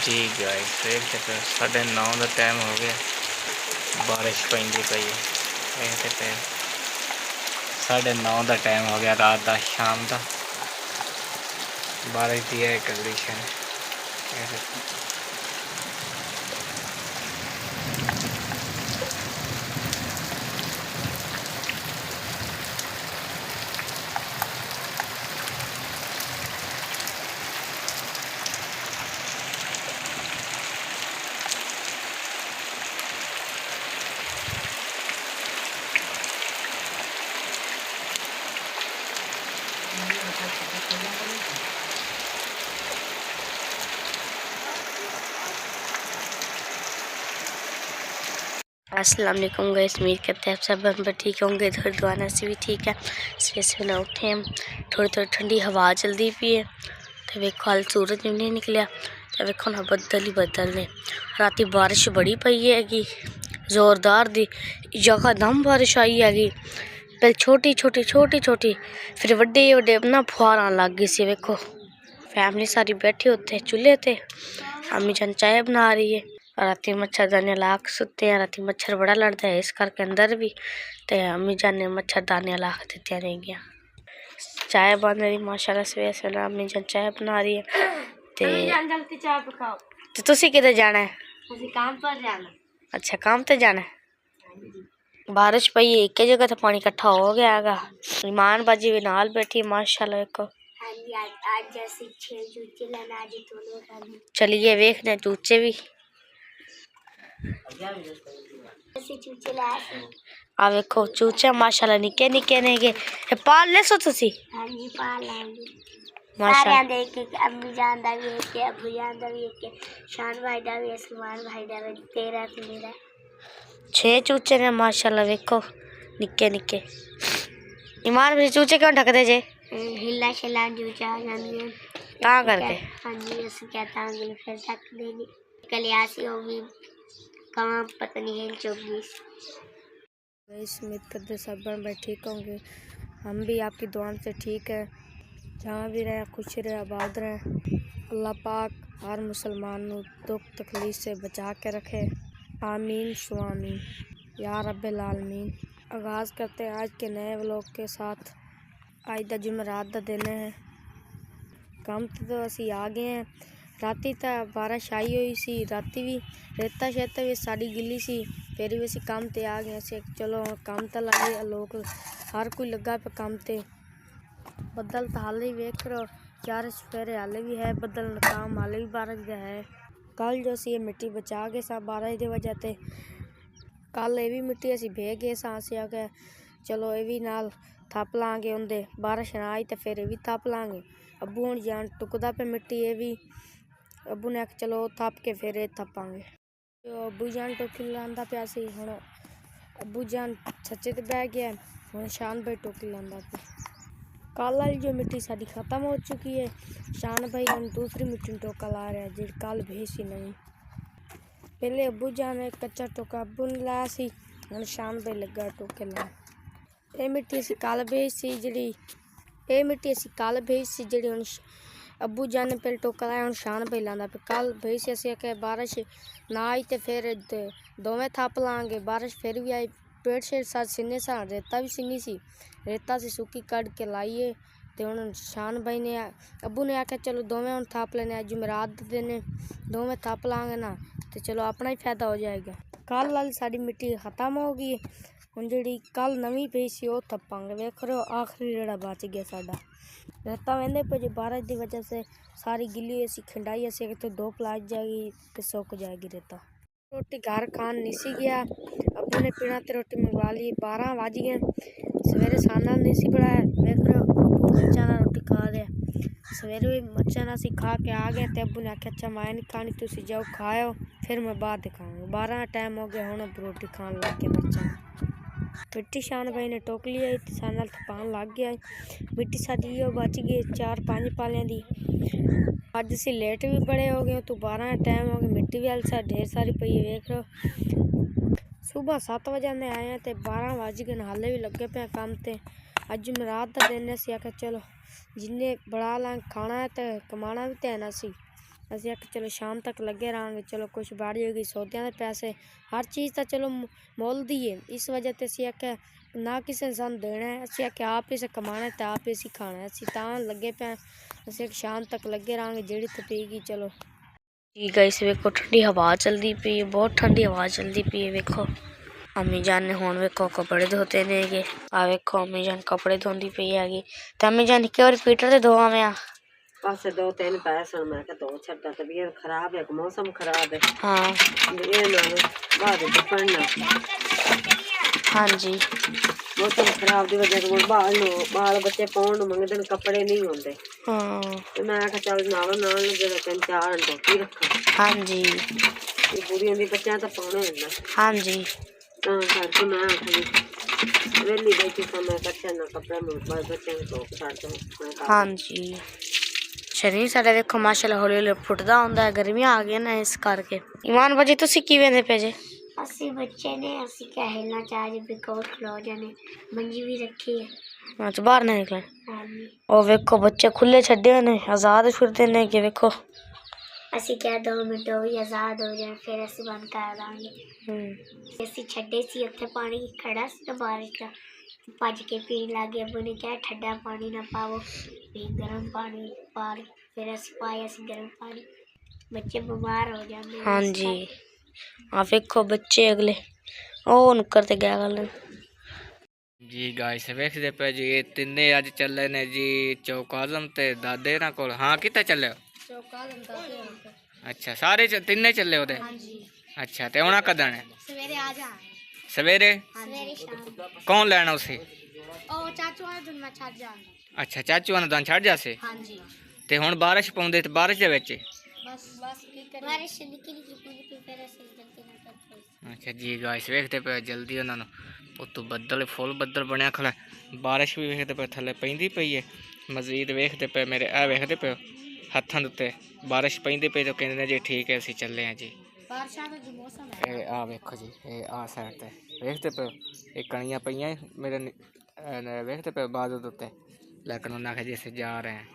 जी guys देख सकते हो 9:30 का टाइम हो गया, बारिश पैंदी पई है। देख सकते हो 9:30 का टाइम हो गया, रात का शाम का बारिश की है कंडीशन। अस्सलाम वालेकुम गाइस, उम्मीद करते हैं आप सब हम पर ठीक होंगे। इधर दुआना से भी ठीक है। से ना उठे हम, थोड़ी ठंडी हवा चलती पी है। तो वेखो हाल सूरज भी नहीं निकलिया, तो वेखो ना बदल ही बदल ने। राती बारिश बड़ी पई हैगी, जोरदार दी यकदम बारिश आई हैगी। पहले छोटी छोटी फिर वड्डे वड्डे ना फुहार आन लग गई सी। वेखो फैमिली सारी बैठी होते चूल्हे ते, अम्मी जान चाय बना रही है। राती मच्छरदानी ला के सुते हैं। राती मच्छर बड़ा लड़ता है, इस करके अंदर भी तो अम्मी जान ने मच्छरदानियाँ ला के दित्तियां रहेंगियां। चाय बन रही माशाल्लाह, सवेरे सवेरे अम्मी जान चाय बना रही है। जल्दी चाय पकाओ। तो तुसी किधर जाना है? काम पर जाना। अच्छा काम पे जाना है। बारिश पई है, एक जगह तो पानी इकट्ठा हो गया है। ईमान बाजी भी नाल बैठी माशाल्लाह। को चलिए वेखने चूचे भी आ वेखो चूचे माशाल्लाह निके निके ने गे। पाल ले सो तुसी? हां जी पाल लांगे माशाल्लाह। देख के अम्मी जान दा भी है, अब्बू जान दा भी है, शान भाई दा भी है, सलमान भाई दा भी, तेरा भी मेरा 6 चूचे ने माशाल्लाह। वेखो निके निके। ईमान भी चूचे क्यों ढकदे जे? हिला शला चूचा आ जांदे ता करके। हां जी इस कहता हूं फिर ढक देनी कलियासी होगी काम पता नहीं है चोगी। उम्मीद करते सब भाई ठीक होंगे, हम भी आपकी दुआ से ठीक है। जहाँ भी रहे खुश रहे आबाद रहे। अल्लाह पाक हर मुसलमान को दुख तकलीफ से बचा के रखे। आमीन सुआमीन या रब्बिल आलमीन। आगाज़ करते हैं आज के नए व्लॉग के साथ। आज दा जुमेरात दा दिन है। काम तो असी आ गए हैं। राती तो बारिश आई हुई सी, राती भी रेता शेता भी साड़ी गिली सी, फिर भी असी काम ते आ गए से। चलो काम तो लगे, लोग हर कोई लगा पे काम ते। बदल तो हाले ही वेख रहे हो, 4 सवेरे हाले भी है बदल, काम हाले भी बारिश का है। कल जो सी ये मिट्टी बचा गए सा बारिश की वजह से। कल ये भी मिट्टी असी भे गए सा, के चलो ये भी नाल थप लांगे, उनके बारिश ना आई तो फिर ये भी थप लांगे। अब्बू हूँ जान टुकदा पे मिट्टी, ये भी अब्बू ने आख चलो थप के फिर ये थपांगे। तो अब्बू जान टोकी लांदा पिया सी, हुण अब्बू जान छच्चे ते बह गया, हुण शान भाई टोकी लांदा पे। कल वाली जो मिट्टी साड़ी खत्म हो चुकी है, शान भाई हम दूसरी मिट्टी टोका ला रहे हैं जी कल भेजी नहीं। पहले अब्बू जान एक कच्चा टोका अब्बू ने लाया सी, हुण शान भाई लगा टोके ला। ये मिट्टी असी कल भेज सी जी, ये मिट्टी असी कल भेज सी जी, हुण अब्बू जान ने पहले टोका लाया, हुण शान भाई लांदा पे। कल भेज सी असी के बारिश ना आई तो फिर दोवें थप लांगे। बारिश फिर भी आई, पेड़ शेड़ साथ सीने सा, रेता भी सीनी सी, रेता से सुकी कड़ के लाइए। तो हुण शान भाई ने अब्बू ने आख्या चलो दोवें हुण थप लेने, जुमेरात दिन दोवें थप लांगे ना तो चलो अपना ही फायदा हो जाएगा। कल वाली साड़ी मिट्टी खत्म हो गई, हुण जी कल नवी पई सी वो थपांगे। वेख रहे हो आखिरी रेड़ा बच गया साडा। रेता वेंदे पे जो बारिश की वजह से सारी गिली ऐसी खिंडाई ऐसी तो धूप लग जाएगी तो सूख जाएगी रेता। रोटी घर खान नहीं सी गया, अब्बू ने पीना तो रोटी मंगवा ली। 12 बज गए, सवेरे साना नहीं सी बनाया। वेख रहे हो मच्छा ना रोटी खा रहे, सवेरे भी मच्छा ना सी खा के आ गए। तो अब्बू ने आख्या अच्छा मैं नहीं खानी, तुम जाओ खाओ फिर मैं बाद दिखाऊंगा। 12 टाइम हो गया, हूँ रोटी खान लग गया मच्छा। मिट्टी शान भाई ने टोक ली आई, साना थपान लग गया। मिट्टी साड़ी बच गई 4-5 पालियां दी। अज असी लेट भी बड़े हो गए, तो 12 टाइम हो गया, मिट्टी भी अलसा ढेर सारी पई है। वेख लो सुबह 7 बजे ने आए हैं तो 12 बज गए, हाले भी लगे पे काम ते। अज जुमेरात का दिन असी आख्या चलो जिन्ने बड़ा लांग खाना है तो कमाना भी तो है ना सी। ਅਸੀਂ ਆਖਿਆ ਚਲੋ ਸ਼ਾਮ ਤੱਕ ਲੱਗੇ ਰਹਾਂਗੇ, ਚਲੋ ਕੁਛ ਬਾੜੀ ਹੋ ਗਈ, ਸੌਦਿਆਂ ਦੇ ਪੈਸੇ ਹਰ ਚੀਜ਼ ਤਾਂ ਚਲੋ ਮੁੱਲ ਦੀ ਹੈ। ਇਸ ਵਜ੍ਹਾ ਤੇ ਅਸੀਂ ਆਖਿਆ ਨਾ ਕਿਸੇ ਨੇ ਸਾਨੂੰ ਦੇਣਾ ਹੈ, ਅਸੀਂ ਆਖਿਆ ਆਪ ਹੀ ਕਮਾਉਣਾ ਤੇ ਆਪ ਹੀ ਅਸੀਂ ਖਾਣਾ ਹੈ। ਅਸੀਂ ਤਾਂ ਲੱਗੇ ਪਏ, ਅਸੀਂ ਸ਼ਾਮ ਤੱਕ ਲੱਗੇ ਰਹਾਂਗੇ ਜਿਹੜੀ ਤਪੇਗੀ। ਚਲੋ जी गाइस वेखो ठंडी हवा चलती पई है, बहुत ठंडी हवा चलती पई है। वेखो अम्मी जान ने हुण वेखो कपड़े धोते नेगे। आ वेखो अम्मी जान कपड़े धोंदी पई हैगी ते अम्मी जान इक्के बारी पीटर ते धोआ मैं बस 2-3 पैसे मैं दो छड्डा, तबीयत खराब है, मौसम खराब है। हाँ ये ना बाद में पढ़ना। हाँ जी मौसम खराब की वजह से बाल बच्चे पाउण नूं मंगदे ने, कपड़े नहीं होंदे। हाँ ते मैं आख्या चल नालों नाल जेड़ा 3-4 धोती रखा। हाँ जी ये कुड़ियां दी बच्चियां तां पाउणे हुंदा। हाँ जी तां करके मैं आख्या वेली बैठी सां, मैं कच्छा ना कपड़े में बच्चों को धो छड्ड दूं। हाँ जी शरीर साडा देखो माशाल्लाह हौली हौली फुटदा हुंदा है, गर्मियां आ गई ना इस करके। ईमान भाजी तुसीं की वेंदे पे जे? ਅਸੀਂ ਬੱਚੇ ਨੇ, ਅਸੀਂ ਕਹਿਣਾ ਚਾਹ ਜੀ ਬਿਕੋਟ ਖਲੋ ਜਾਣੇ, ਮੰਜੀ ਵੀ ਰੱਖੀ ਹੈ। ਅੱਛਾ ਬਾਹਰ ਨਾ ਨਿਕਲਣ। ਹਾਂਜੀ ਉਹ ਵੇਖੋ ਬੱਚੇ ਖੁੱਲੇ ਛੱਡੇ ਨੇ, ਆਜ਼ਾਦ ਫਿਰਦੇ ਨੇ ਕਿ ਵੇਖੋ। ਅਸੀਂ ਕਿਹਾ 2 ਮਿੰਟ ਉਹ ਵੀ ਆਜ਼ਾਦ ਹੋ ਜਾਣ ਫਿਰ ਅਸੀਂ ਬੰਦ ਕਰ ਦਾਂਗੇ। ਅਸੀਂ ਛੱਡੇ ਸੀ ਉੱਥੇ ਪਾਣੀ ਖੜਾ ਸੀ ਨਾ ਬਾਰਿਸ਼ ਦਾ, ਭੱਜ ਕੇ ਪੀਣ ਲੱਗ ਗਏ। ਅੱਬੂ ਨੇ ਕਿਹਾ ਠੰਡਾ ਪਾਣੀ ਨਾ ਪਾਵੋ, ਵੀ ਗਰਮ ਪਾਣੀ ਪਾ ਲਓ। ਫਿਰ ਅਸੀਂ ਪਾਇਆ ਸੀ ਗਰਮ ਪਾਣੀ, ਬੱਚੇ ਬਿਮਾਰ ਹੋ ਜਾਂਦੇ। ਹਾਂਜੀ ਆ ਵੇਖੋ ਬੱਚੇ ਅਗਲੇ ਉਹ ਨੁੱਕਰ ਤੇ ਗਿਆ ਗੱਲ जी गाइस वेखदे पे जी ये तिन्ने अज चले ने जी चौक आजम ते दादे ना कोल। हाँ कित्थे चले हो? चौक आजम दादे। अच्छा सारे तिन्ने चले ओदे? हाँ जी अच्छा ते औना कदन है? सवेरे आ जा। सवेरे? सवेरे शाम। कौन लेना उसे? ओ चाचू आ दिन मैं छड़ जांदा। अच्छा चाचू ने दान छड़ जासे? हाँ जी ते हुण बारिश पौंदे ते बारिश दे विच बस की करी बारिश निकली की पूरी फिर ऐसे जल्दी ना कर। अच्छा जी गाइस वेखदे पे जल्दी उन्होंने उत्तों बदल फुल बदल बनया खड़ा, बारिश भी वेखदे पे थले पैंदी पई है। मजीद वेखदे पे मेरे आ वेखदे पे हत्थां दे उत्ते बारिश पैंदी पई तो कहंदे ने जी ठीक है असीं चले हैं जी। बारिशां दा जो मौसम है ए आ वेखो जी ए आ साइड ते वेखदे पे ए कणियां पईयां मेरे वेखदे पे बाजू दे उत्ते, लेकिन उन्हें आखिया जी असीं जा रहे हैं।